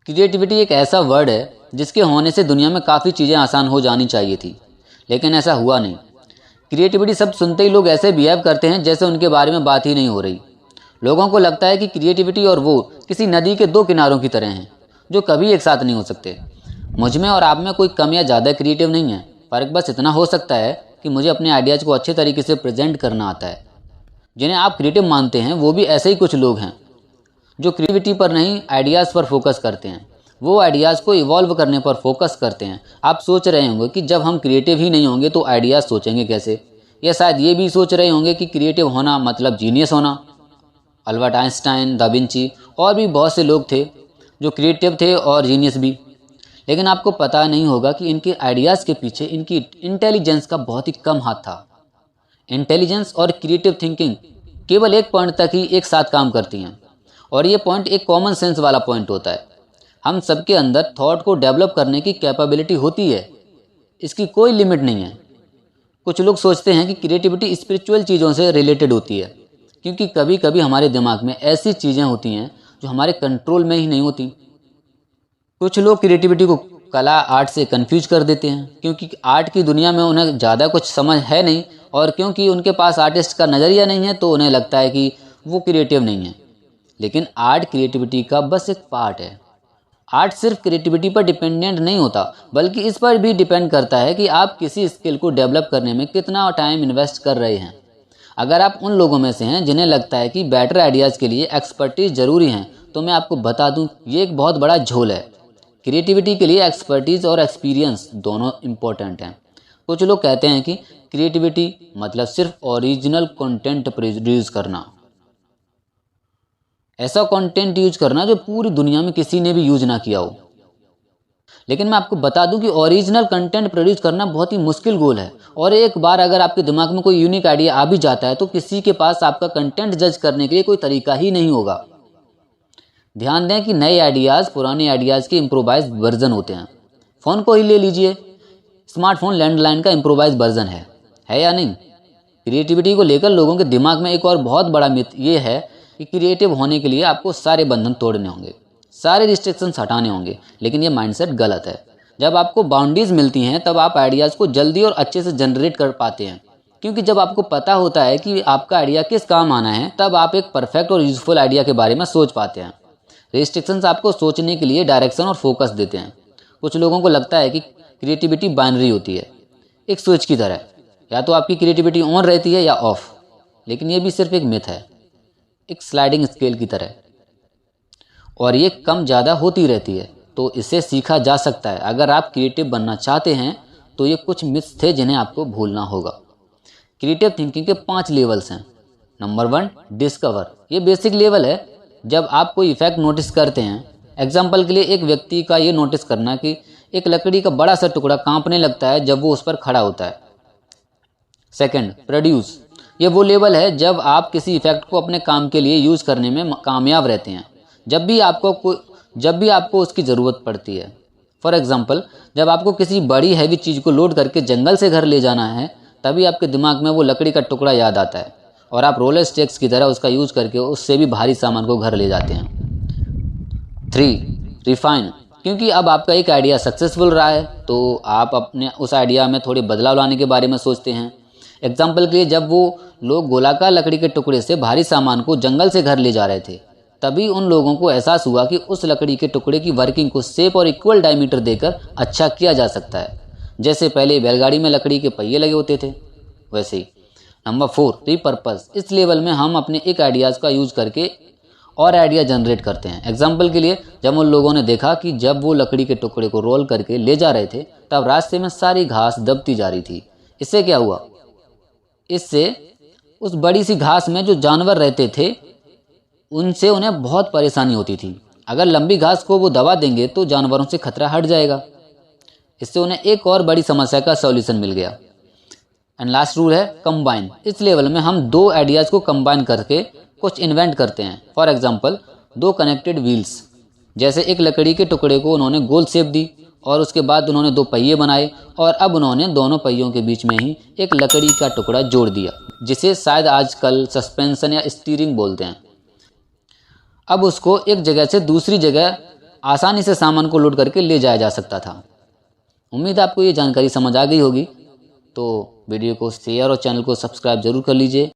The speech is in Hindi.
क्रिएटिविटी एक ऐसा वर्ड है जिसके होने से दुनिया में काफ़ी चीज़ें आसान हो जानी चाहिए थी, लेकिन ऐसा हुआ नहीं। क्रिएटिविटी शब्द सुनते ही लोग ऐसे बिहेव करते हैं जैसे उनके बारे में बात ही नहीं हो रही। लोगों को लगता है कि क्रिएटिविटी और वो किसी नदी के दो किनारों की तरह हैं जो कभी एक साथ नहीं हो सकते। मुझ में और आप में कोई कम या ज़्यादा क्रिएटिव नहीं है, फ़र्क बस इतना हो सकता है कि मुझे अपने आइडियाज़ को अच्छे तरीके से प्रेजेंट करना आता है। जिन्हें आप क्रिएटिव मानते हैं वो भी ऐसे ही कुछ लोग हैं जो क्रिएटिविटी पर नहीं आइडियाज़ पर फोकस करते हैं। वो आइडियाज़ को इवॉल्व करने पर फोकस करते हैं। आप सोच रहे होंगे कि जब हम क्रिएटिव ही नहीं होंगे तो आइडियाज़ सोचेंगे कैसे, या शायद ये भी सोच रहे होंगे कि क्रिएटिव होना मतलब जीनियस होना। अल्बर्ट आइंस्टाइन, दा विंची और भी बहुत से लोग थे जो क्रिएटिव थे और जीनियस भी, लेकिन आपको पता नहीं होगा कि इनके आइडियाज़ के पीछे इनकी इंटेलिजेंस का बहुत ही कम हाथ था। इंटेलिजेंस और क्रिएटिव थिंकिंग केवल एक पॉइंट तक ही एक साथ काम करती हैं, और ये पॉइंट एक कॉमन सेंस वाला पॉइंट होता है। हम सबके अंदर थॉट को डेवलप करने की कैपेबिलिटी होती है, इसकी कोई लिमिट नहीं है। कुछ लोग सोचते हैं कि क्रिएटिविटी स्पिरिचुअल चीज़ों से रिलेटेड होती है, क्योंकि कभी कभी हमारे दिमाग में ऐसी चीज़ें होती हैं जो हमारे कंट्रोल में ही नहीं होती। कुछ लोग क्रिएटिविटी को कला आर्ट से कंफ्यूज कर देते हैं, क्योंकि आर्ट की दुनिया में उन्हें ज़्यादा कुछ समझ है नहीं, और क्योंकि उनके पास आर्टिस्ट का नज़रिया नहीं है तो उन्हें लगता है कि वो क्रिएटिव नहीं है। लेकिन आर्ट क्रिएटिविटी का बस एक पार्ट है। आर्ट सिर्फ क्रिएटिविटी पर डिपेंडेंट नहीं होता, बल्कि इस पर भी डिपेंड करता है कि आप किसी स्किल को डेवलप करने में कितना टाइम इन्वेस्ट कर रहे हैं। अगर आप उन लोगों में से हैं जिन्हें लगता है कि बेटर आइडियाज़ के लिए एक्सपर्टीज़ ज़रूरी हैं, तो मैं आपको बता दूं ये एक बहुत बड़ा झोल है। क्रिएटिविटी के लिए एक्सपर्टीज़ और एक्सपीरियंस दोनों इम्पोर्टेंट हैं। कुछ लोग कहते हैं कि क्रिएटिविटी मतलब सिर्फ ओरिजिनल कंटेंट प्रोड्यूस करना, ऐसा कंटेंट यूज करना जो पूरी दुनिया में किसी ने भी यूज ना किया हो। लेकिन मैं आपको बता दूं कि ओरिजिनल कंटेंट प्रोड्यूस करना बहुत ही मुश्किल गोल है, और एक बार अगर आपके दिमाग में कोई यूनिक आइडिया आ भी जाता है तो किसी के पास आपका कंटेंट जज करने के लिए कोई तरीका ही नहीं होगा। ध्यान दें कि नए आइडियाज़ पुराने आइडियाज़ के इम्प्रोवाइज वर्जन होते हैं। फ़ोन को ही ले लीजिए, स्मार्टफोन लैंडलाइन का इम्प्रोवाइज वर्जन है या नहीं? क्रिएटिविटी को लेकर लोगों के दिमाग में एक और बहुत बड़ा मिथ ये है कि क्रिएटिव होने के लिए आपको सारे बंधन तोड़ने होंगे, सारे रिस्ट्रिक्शंस हटाने होंगे। लेकिन ये माइंडसेट गलत है। जब आपको बाउंड्रीज मिलती हैं तब आप आइडियाज़ को जल्दी और अच्छे से जनरेट कर पाते हैं, क्योंकि जब आपको पता होता है कि आपका आइडिया किस काम आना है तब आप एक परफेक्ट और यूजफुल आइडिया के बारे में सोच पाते हैं। रिस्ट्रिक्शंस आपको सोचने के लिए डायरेक्शन और फोकस देते हैं। कुछ लोगों को लगता है कि क्रिएटिविटी बाइनरी होती है, एक स्विच की तरह, या तो आपकी क्रिएटिविटी ऑन रहती है या ऑफ। लेकिन ये भी सिर्फ एक मिथ है, एक स्लाइडिंग स्केल की तरह, और ये कम ज़्यादा होती रहती है। तो इसे सीखा जा सकता है। अगर आप क्रिएटिव बनना चाहते हैं तो ये कुछ मिथ्स थे जिन्हें आपको भूलना होगा। क्रिएटिव थिंकिंग के 5 लेवल्स हैं। Number 1, discover. ये बेसिक लेवल है। जब आप कोई इफेक्ट नोटिस करते हैं, एग्जाम्पल के लिए एक व्यक्ति का ये नोटिस करना कि एक लकड़ी का बड़ा सा टुकड़ा कांपने लगता है जब वो उस पर खड़ा होता है। Second, produce. ये वो लेवल है जब आप किसी इफेक्ट को अपने काम के लिए यूज़ करने में कामयाब रहते हैं, जब भी आपको उसकी ज़रूरत पड़ती है। फॉर एग्जांपल, जब आपको किसी बड़ी हैवी चीज़ को लोड करके जंगल से घर ले जाना है, तभी आपके दिमाग में वो लकड़ी का टुकड़ा याद आता है और आप रोलर स्टिक्स की तरह उसका यूज़ करके उससे भी भारी सामान को घर ले जाते हैं। 3, रिफाइन। क्योंकि अब आपका एक आइडिया सक्सेसफुल रहा है तो आप अपने उस आइडिया में थोड़े बदलाव लाने के बारे में सोचते हैं। एग्जाम्पल के लिए, जब वो लोग गोलाकार लकड़ी के टुकड़े से भारी सामान को जंगल से घर ले जा रहे थे, तभी उन लोगों को एहसास हुआ कि उस लकड़ी के टुकड़े की वर्किंग को शेप और इक्वल डायमीटर देकर अच्छा किया जा सकता है। जैसे पहले बैलगाड़ी में लकड़ी के पहिए लगे होते थे, वैसे ही। Number 4, repurpose. इस लेवल में हम अपने एक आइडियाज़ का यूज़ करके और आइडिया जनरेट करते हैं। एग्जाम्पल के लिए, जब उन लोगों ने देखा कि जब वो लकड़ी के टुकड़े को रोल करके ले जा रहे थे तब रास्ते में सारी घास दबती जा रही थी। इससे क्या हुआ? इससे उस बड़ी सी घास में जो जानवर रहते थे उनसे उन्हें बहुत परेशानी होती थी। अगर लंबी घास को वो दबा देंगे तो जानवरों से खतरा हट जाएगा। इससे उन्हें एक और बड़ी समस्या का सॉल्यूशन मिल गया। एंड लास्ट रूल है कंबाइन। इस लेवल में हम 2 आइडियाज़ को कंबाइन करके कुछ इन्वेंट करते हैं। For example, 2 connected wheels. जैसे एक लकड़ी के टुकड़े को उन्होंने गोल शेप दी और उसके बाद उन्होंने 2 पहिए बनाए, और अब उन्होंने दोनों पहियों के बीच में ही एक लकड़ी का टुकड़ा जोड़ दिया, जिसे शायद आजकल सस्पेंशन या स्टीयरिंग बोलते हैं। अब उसको एक जगह से दूसरी जगह आसानी से सामान को लोड करके ले जाया जा सकता था। उम्मीद है आपको ये जानकारी समझ आ गई होगी। तो वीडियो को शेयर और चैनल को सब्सक्राइब जरूर कर लीजिए।